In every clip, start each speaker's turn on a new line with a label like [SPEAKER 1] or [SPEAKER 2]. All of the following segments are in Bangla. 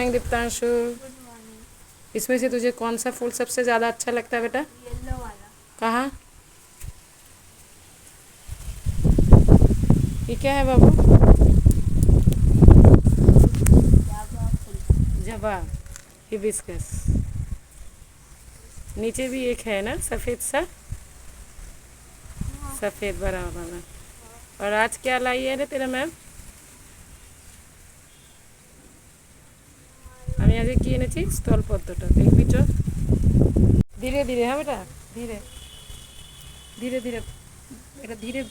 [SPEAKER 1] मॉर्निंग दीप्तांशु।
[SPEAKER 2] Good morning.
[SPEAKER 1] इसमें से तुझे कौन सा फूल सबसे ज़्यादा अच्छा लगता है बेटा?
[SPEAKER 2] येलो वाला।
[SPEAKER 1] कहाँ? ये क्या है बाबू?
[SPEAKER 2] जावा फूल।
[SPEAKER 1] जबा हिबिस्कस। नीचे भी एक है ना सफ़ेद सा,
[SPEAKER 2] हाँ।
[SPEAKER 1] सफ़ेद बड़ा वाला। और आज क्या लाई है रे तेरा मैम? আমি আজকে কি এনেছি? স্থলপদ্মটা দেখবি চ। ধীরে ধীরে, হ্যাঁ বেটা, ধীরে ধীরে ধীরে। এটা ধীরে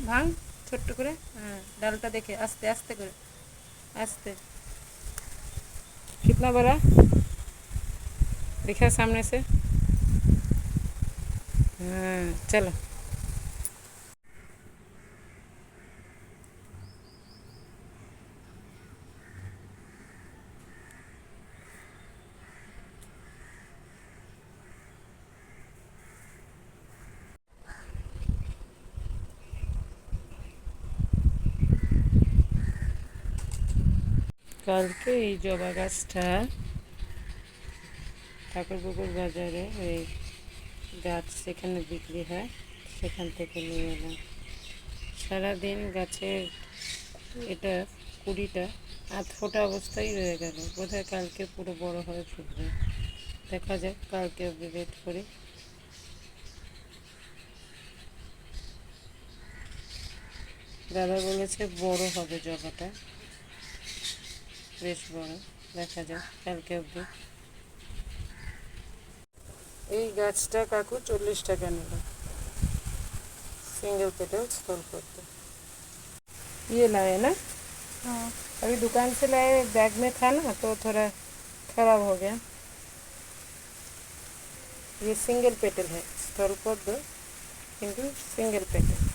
[SPEAKER 1] ভাঙ, ছোট্ট করে। হ্যাঁ, ডালটা দেখে আস্তে আস্তে করে, आस्ते। कितना बड़ा दिखा सामने से? हाँ चलो। কালকে এই জবা গাছটা ঠাকুরপুকুর বাজারে ওই গাছ সেখানে বিক্রি হয়, সেখান থেকে নিয়ে এলাম। সারাদিন গাছের এটা কুড়িটা আধ ফোটা অবস্থায় রয়ে গেল, বোধহয় কালকে পুরো বড় হয়ে ফুটবে। দেখা যাক, কালকে অবধি ওয়েট করি। দাদা বলেছে বড় হবে জবাটা, বেশ বড়। দেখা যাক কালকে অবধি। এই গাছটা কাকু 40 টাকা নিল, सिंगल पेटल स्थल पद्म। ये लाए ना?
[SPEAKER 2] हाँ।
[SPEAKER 1] अभी दुकान से लाए, बैग में था ना तो थोड़ा खराब हो गया। ये सिंगल पेटल है स्थल पद्म, किंतु सिंगल पेटल।